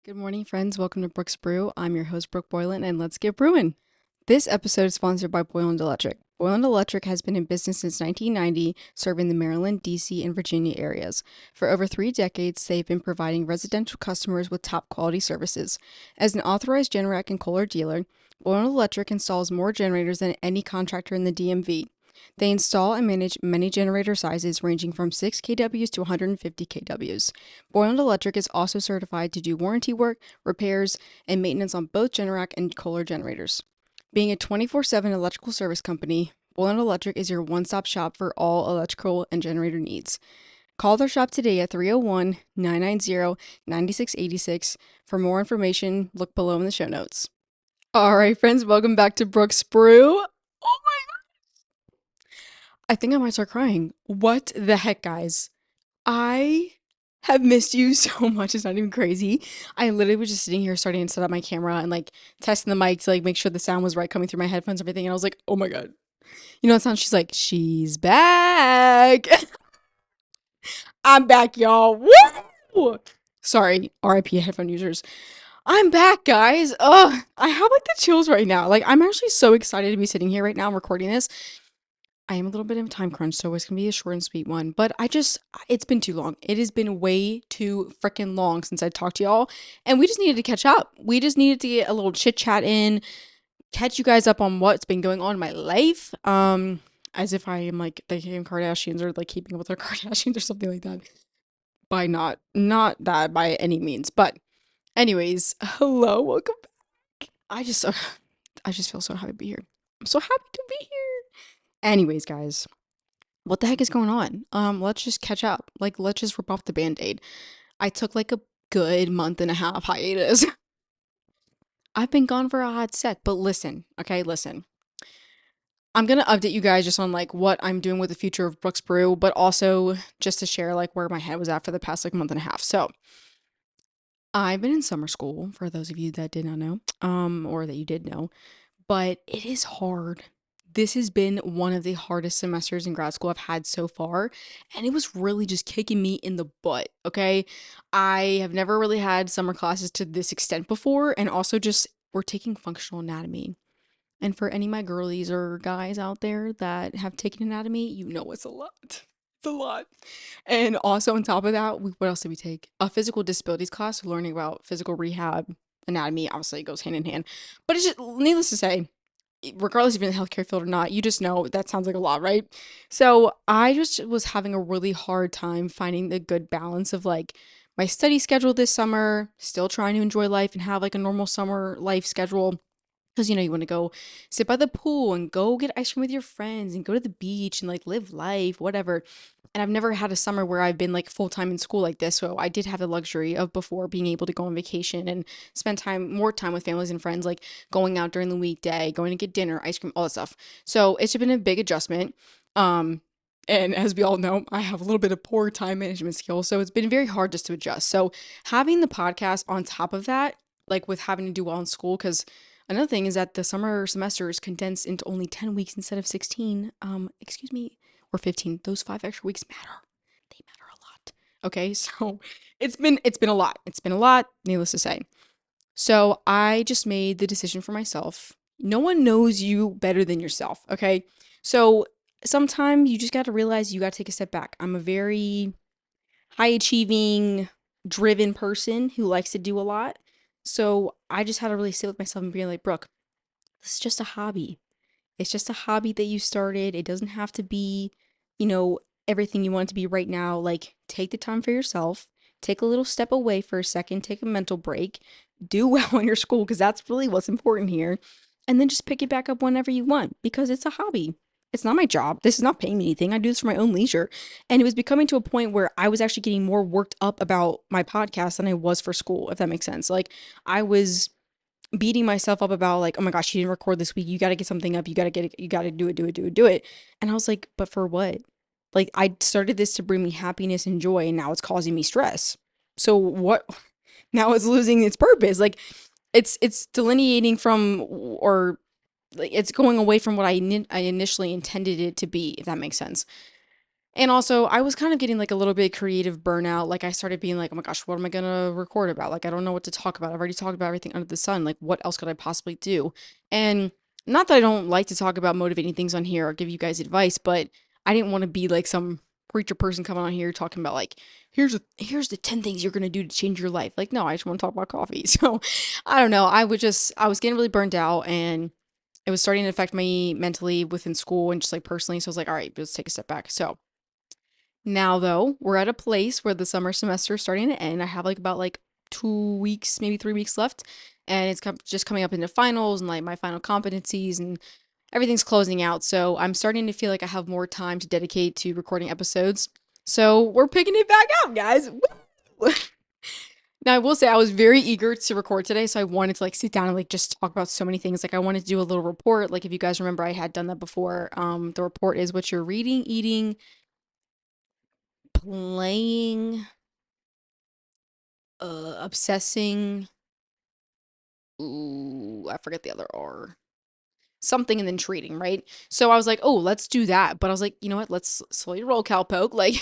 Good morning, friends. Welcome to Brooke's Brew. I'm your host, Brooke Boylan, and let's get brewing. This episode is sponsored by Boylan Electric. Boylan Electric has been in business since 1990, serving the Maryland, D.C., and Virginia areas. For over 3 decades, they've been providing residential customers with top quality services. As an authorized Generac and Kohler dealer, Boylan Electric installs more generators than any contractor in the DMV. They install and manage many generator sizes ranging from 6 kWs to 150 kWs. Boylan Electric is also certified to do warranty work, repairs, and maintenance on both Generac and Kohler generators. Being a 24/7 electrical service company, Boylan Electric is your one-stop shop for all electrical and generator needs. Call their shop today at 301-990-9686. For more information, look below in the show notes. All right, friends, welcome back to Brooke's Brew. Oh my I think I might start crying. What the heck, guys? I have missed you so much. It's not even crazy. I literally was just sitting here starting to set up my camera and like testing the mic to like make sure the sound was right coming through my headphones and everything. And I was like, oh my God. You know what sound? She's like, she's back. I'm back, y'all. Woo! Sorry, RIP headphone users. I'm back, guys. Ugh, I have like the chills right now. Like, I'm actually so excited to be sitting here right now recording this. I am a little bit of a time crunch, so it's gonna be a short and sweet one. But it's been too long. It has been way too freaking long since I talked to y'all, and we just needed to catch up. We just needed to get a little chit chat in, catch you guys up on what's been going on in my life. As if I am like the Kim Kardashians or like keeping up with the Kardashians or something like that. By not that by any means, but anyways, hello, welcome back. I just feel so happy to be here. I'm so happy to be here. Anyways, guys, what the heck is going on? Let's just catch up. Like, let's just rip off the band-aid. I took like a good month and a half hiatus. I've been gone for a hot sec, but listen, okay, listen. I'm gonna update you guys just on like what I'm doing with the future of Brooks Brew, but also just to share like where my head was at for the past like month and a half. So I've been in summer school, for those of you that did not know, or that you did know, but it is hard. This has been one of the hardest semesters in grad school I've had so far, and it was really just kicking me in the butt, okay? I have never really had summer classes to this extent before, and also just we're taking functional anatomy. And for any of my girlies or guys out there that have taken anatomy, you know it's a lot. It's a lot. And also on top of that, what else did we take? A physical disabilities class, learning about physical rehab, anatomy. Obviously, it goes hand in hand. But it's just, needless to say, regardless if you're in the healthcare field or not, you just know that sounds like a lot, right? So I just was having a really hard time finding the good balance of like my study schedule this summer, still trying to enjoy life and have like a normal summer life schedule. Because, you want to go sit by the pool and go get ice cream with your friends and go to the beach and like live life, whatever. And I've never had a summer where I've been like full time in school like this. So I did have the luxury of before being able to go on vacation and spend more time with families and friends, like going out during the weekday, going to get dinner, ice cream, all that stuff. So it's been a big adjustment. And as we all know, I have a little bit of poor time management skills. So it's been very hard just to adjust. So having the podcast on top of that, like with having to do well in school, because another thing is that the summer semester is condensed into only 10 weeks instead of 16. Excuse me, or 15. Those 5 extra weeks matter. They matter a lot. Okay, so it's been a lot. It's been a lot, needless to say. So I just made the decision for myself. No one knows you better than yourself, okay? So sometimes you just got to realize you got to take a step back. I'm a very high achieving, driven person who likes to do a lot. So I just had to really sit with myself and be like, Brooke, this is just a hobby. It's just a hobby that you started. It doesn't have to be, you know, everything you want it to be right now. Like, take the time for yourself. Take a little step away for a second. Take a mental break. Do well in your school because that's really what's important here. And then just pick it back up whenever you want because it's a hobby. It's not my job. This is not paying me anything. I do this for my own leisure. And it was becoming to a point where I was actually getting more worked up about my podcast than I was for school, if that makes sense. Like, I was beating myself up about like, oh my gosh, you didn't record this week. You got to get something up. You got to get it. You got to do it, do it, do it, do it. And I was like, but for what? Like, I started this to bring me happiness and joy, and now it's causing me stress. So what? Now it's losing its purpose. Like, it's delineating from, or like it's going away from what I initially intended it to be, if that makes sense. And also, I was kind of getting like a little bit creative burnout. Like, I started being like, oh my gosh, what am I gonna record about? Like, I don't know what to talk about. I've already talked about everything under the sun. Like, what else could I possibly do? And not that I don't like to talk about motivating things on here or give you guys advice, but I didn't want to be like some preacher person coming on here talking about like, here's the 10 things you're gonna do to change your life. Like, no, I just want to talk about coffee. So I don't know. I was getting really burned out and it was starting to affect me mentally within school and just like personally. So I was like, all right, let's take a step back. So now, though, we're at a place where the summer semester is starting to end. I have like about like 2 weeks, maybe 3 weeks left, and it's just coming up into finals and like my final competencies and everything's closing out. So I'm starting to feel like I have more time to dedicate to recording episodes. So we're picking it back up, guys. Woo! Now I will say I was very eager to record today, so I wanted to like sit down and like just talk about so many things. Like I wanted to do a little report. Like if you guys remember, I had done that before. The report is what you're reading, eating, playing, obsessing. Ooh, I forget the other R. Something and then trading, right? So I was like, oh, let's do that. But I was like, you know what? Let's slowly roll, cowpoke. Like,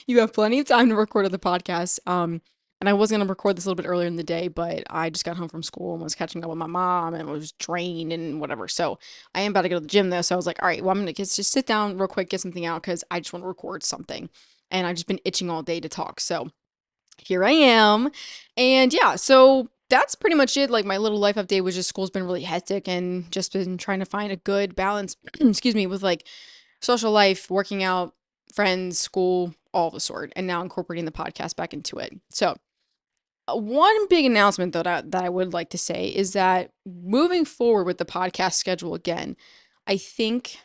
you have plenty of time to record the podcast. And I was gonna record this a little bit earlier in the day, but I just got home from school and was catching up with my mom and was drained and whatever. So I am about to go to the gym though. So I was like, all right, well, I'm gonna just sit down real quick, get something out because I just want to record something. And I've just been itching all day to talk. So here I am. And yeah, so that's pretty much it. Like my little life update was just school's been really hectic and just been trying to find a good balance, excuse me, with like social life, working out, friends, school, all the sort, and now incorporating the podcast back into it. So, one big announcement though that I would like to say is that moving forward with the podcast schedule again, I think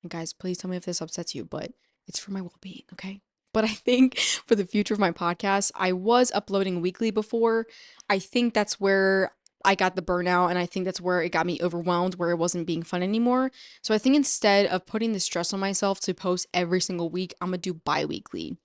and guys, please tell me if this upsets you, but it's for my well being, okay? But I think for the future of my podcast, I was uploading weekly before. I think that's where I got the burnout, and I think that's where it got me overwhelmed, where it wasn't being fun anymore. So I think instead of putting the stress on myself to post every single week, I'm gonna do bi weekly.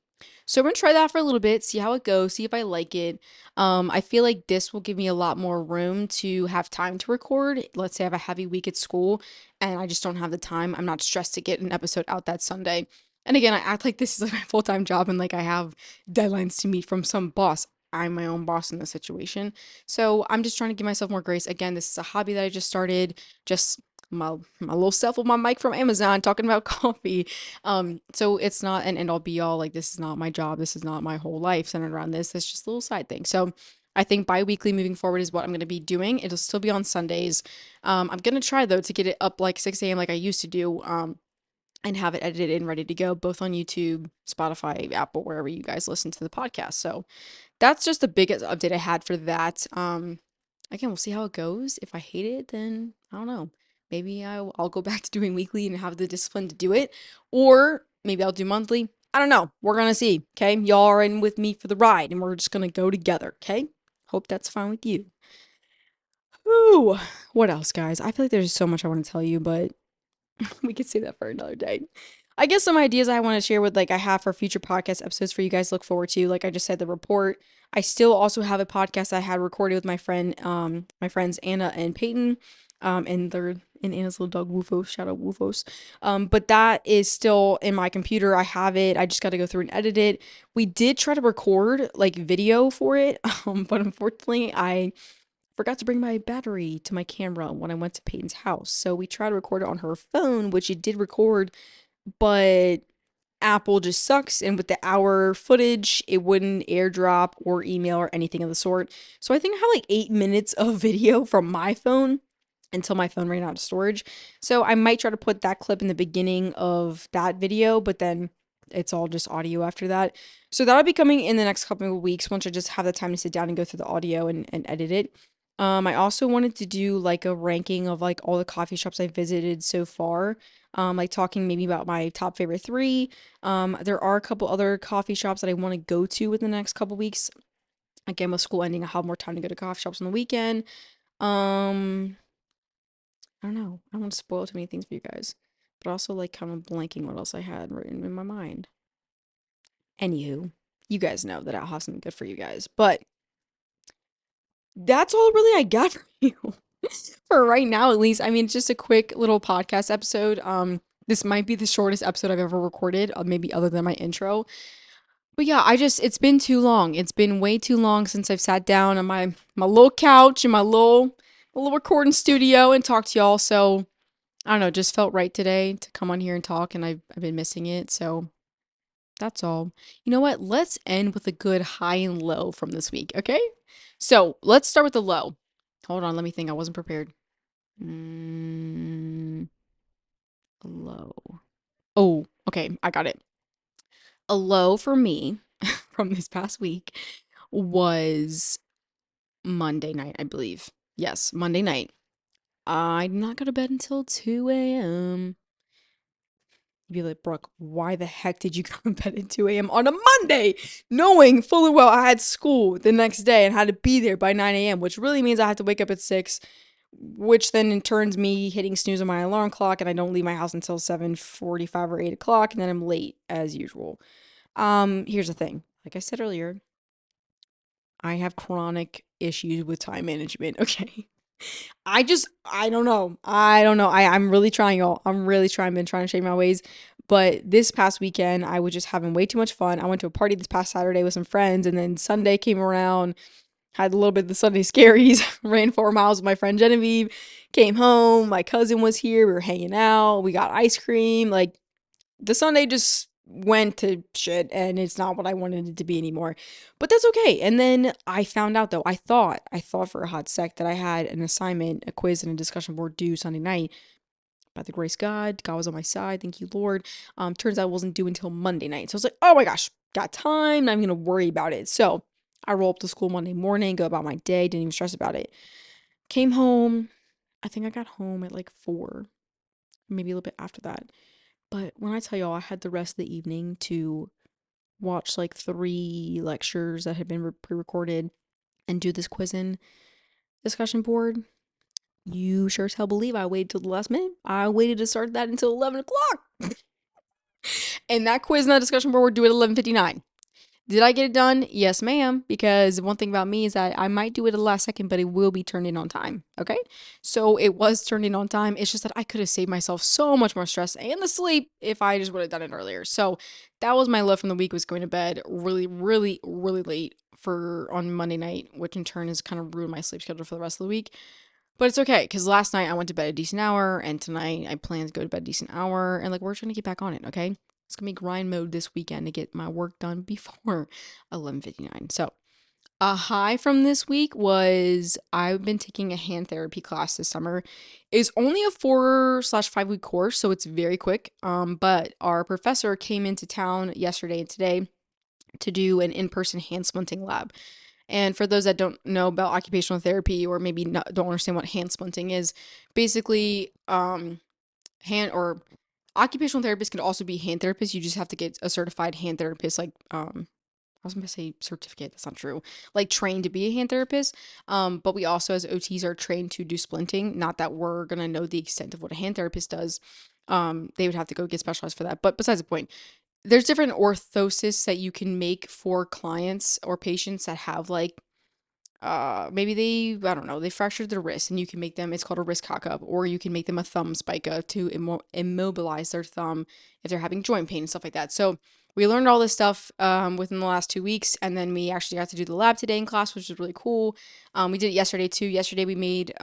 So I'm gonna try that for a little bit, see how it goes, see if I like it. I feel like this will give me a lot more room to have time to record. Let's say I have a heavy week at school and I just don't have the time. I'm not stressed to get an episode out that Sunday. And again, I act like this is like my full-time job and like I have deadlines to meet from some boss. I'm my own boss in this situation. So I'm just trying to give myself more grace. Again, this is a hobby that I just started, just my little self with my mic from Amazon talking about coffee. So it's not an end all be all. Like this is not my job. This is not my whole life centered around this. It's just a little side thing. So I think bi-weekly moving forward is what I'm going to be doing. It'll still be on Sundays. I'm going to try though to get it up like 6 a.m. like I used to do. And have it edited and ready to go both on YouTube, Spotify, Apple, wherever you guys listen to the podcast. So that's just the biggest update I had for that. Again, we'll see how it goes. If I hate it, then I don't know. Maybe I'll go back to doing weekly and have the discipline to do it, or maybe I'll do monthly. I don't know. We're gonna see. Okay, y'all are in with me for the ride, and we're just gonna go together. Okay. Hope that's fine with you. Ooh, what else, guys? I feel like there's so much I want to tell you, but we could say that for another day. I guess some ideas I want to share with like I have for future podcast episodes for you guys to look forward to. Like I just said, the report. I still also have a podcast I had recorded with my friends Anna and Peyton, and Anna's little dog Woofos. Shout out Woofos. But that is still in my computer. I have it. I just got to go through and edit it. We did try to record like video for it, but unfortunately I forgot to bring my battery to my camera when I went to Peyton's house. So we tried to record it on her phone, which it did record, but Apple just sucks. And with the hour footage, it wouldn't airdrop or email or anything of the sort. So I think I have like 8 minutes of video from my phone until my phone ran out of storage. So I might try to put that clip in the beginning of that video, but then it's all just audio after that. So that'll be coming in the next couple of weeks once I just have the time to sit down and go through the audio and edit it. I also wanted to do like a ranking of like all the coffee shops I visited so far. Like talking maybe about my top favorite three. There are a couple other coffee shops that I want to go to within the next couple weeks. Again, with school ending, I have more time to go to coffee shops on the weekend. Um, I don't know. I don't want to spoil too many things for you guys, but also like kind of blanking what else I had written in my mind. Anywho, you guys know that I'll have something good for you guys, but that's all really I got for you. For right now, at least. I mean, it's just a quick little podcast episode. This might be the shortest episode I've ever recorded, maybe other than my intro. But yeah, it's been too long. It's been way too long since I've sat down on my little couch in my little recording studio and talked to y'all. So I don't know, just felt right today to come on here and talk, and I've been missing it. So that's all. You know what? Let's end with a good high and low from this week, okay? So let's start with the low. Hold on, let me think. I wasn't prepared. Low. Oh, okay, I got it. A low for me from this past week was Monday night, I believe. Yes, Monday night. I did not go to bed until 2 a.m. You'd be like, Brooke, why the heck did you go to bed at 2 a.m. on a Monday, knowing fully well I had school the next day and had to be there by 9 a.m., which really means I had to wake up at 6, which then in turns me hitting snooze on my alarm clock, and I don't leave my house until 7:45 or 8 o'clock, and then I'm late as usual. Here's the thing. Like I said earlier, I have chronic issues with time management, okay? I don't know. I don't know. I'm really trying, y'all. I'm really trying. Been trying to change my ways. But this past weekend, I was just having way too much fun. I went to a party this past Saturday with some friends, and then Sunday came around, had a little bit of the Sunday scaries, ran 4 miles with my friend Genevieve, came home. My cousin was here. We were hanging out. We got ice cream. Like, the Sunday just went to shit, and it's not what I wanted it to be anymore. But that's okay. And then I found out, though, I thought for a hot sec that I had an assignment, a quiz, and a discussion board due Sunday night. By the grace of God was on my side. Thank you, Lord. Turns out it wasn't due until Monday night. So I was like, oh my gosh, got time. Not even gonna worry about it. So I roll up to school Monday morning, go about my day, didn't even stress about it. Came home. I think I got home at like 4, maybe a little bit after that. But when I tell y'all, I had the rest of the evening to watch like 3 lectures that had been pre-recorded and do this quiz and discussion board. You sure as hell believe I waited till the last minute. I waited to start that until 11 o'clock. And that quiz and that discussion board were due at 11:59. Did I get it done? Yes, ma'am. Because one thing about me is that I might do it at the last second, but it will be turned in on time. Okay. So it was turned in on time. It's just that I could have saved myself so much more stress and the sleep if I just would have done it earlier. So that was my low from the week, was going to bed really, really, really late for on Monday night, which in turn has kind of ruined my sleep schedule for the rest of the week. But it's okay, because last night I went to bed a decent hour, and tonight I plan to go to bed a decent hour, and like we're trying to get back on it, okay? It's gonna be grind mode this weekend to get my work done before 11:59. So a high from this week was I've been taking a hand therapy class this summer. It's only a 4/5 week course, so it's very quick. But our professor came into town yesterday and today to do an in-person hand splinting lab. And for those that don't know about occupational therapy, or maybe don't understand what hand splinting is, basically, hand or occupational therapists can also be hand therapists. You just have to get a certified hand therapist, like I was gonna say certificate. That's not true. Like trained to be a hand therapist. But we also as OTs are trained to do splinting. Not that we're gonna know the extent of what a hand therapist does. They would have to go get specialized for that. But besides the point, there's different orthosis that you can make for clients or patients that have like maybe I don't know, they fractured their wrist, and you can make them, it's called a wrist cock up, or you can make them a thumb spica to immobilize their thumb if they're having joint pain and stuff like that. So we learned all this stuff within the last 2 weeks, and then we actually got to do the lab today in class, which is really cool. We did it yesterday too. Yesterday we made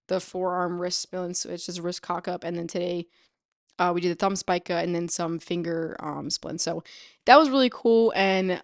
the forearm wrist splints, which is a wrist cock up, and then today we did the thumb spica and then some finger splints. So that was really cool. And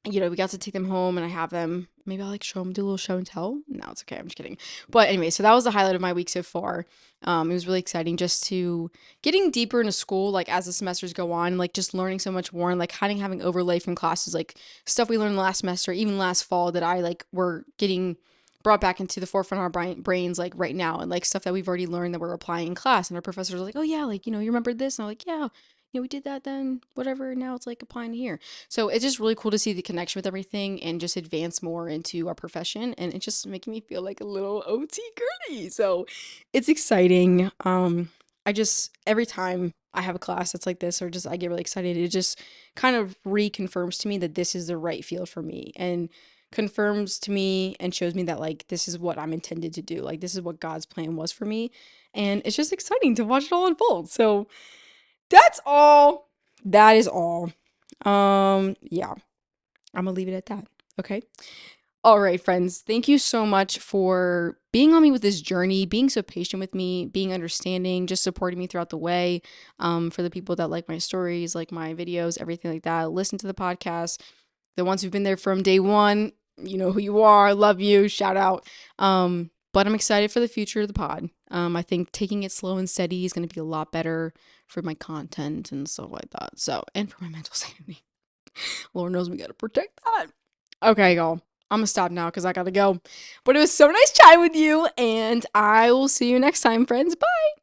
we got to take them home, and I have them. Maybe I'll like show them, do a little show and tell. No, it's okay. I'm just kidding. But anyway, so that was the highlight of my week so far. It was really exciting just to getting deeper into school, like as the semesters go on, like just learning so much more, and like having overlay from classes, like stuff we learned last semester, even last fall, that I like were getting brought back into the forefront of our brains like right now, and like stuff that we've already learned that we're applying in class, and our professors are like, oh yeah, like you remember this, and I'm like, yeah, we did that then, whatever, now it's like applying here. So it's just really cool to see the connection with everything and just advance more into our profession, and it's just making me feel like a little OT girly. So it's exciting. I just every time I have a class that's like this, or just I get really excited, it just kind of reconfirms to me that this is the right field for me. And confirms to me and shows me that like this is what I'm intended to do. Like this is what God's plan was for me. And it's just exciting to watch it all unfold. So that's all. That is all. Yeah. I'm gonna leave it at that. Okay. All right, friends. Thank you so much for being on me with this journey, being so patient with me, being understanding, just supporting me throughout the way. For the people that like my stories, like my videos, everything like that, listen to the podcast. The ones who've been there from day one, you know who you are. Love you. Shout out. But I'm excited for the future of the pod. I think taking it slow and steady is going to be a lot better for my content and stuff like that. So, and for my mental sanity. Lord knows we got to protect that. Okay, y'all. I'm gonna stop now because I gotta go. But it was so nice chatting with you, and I will see you next time, friends. Bye.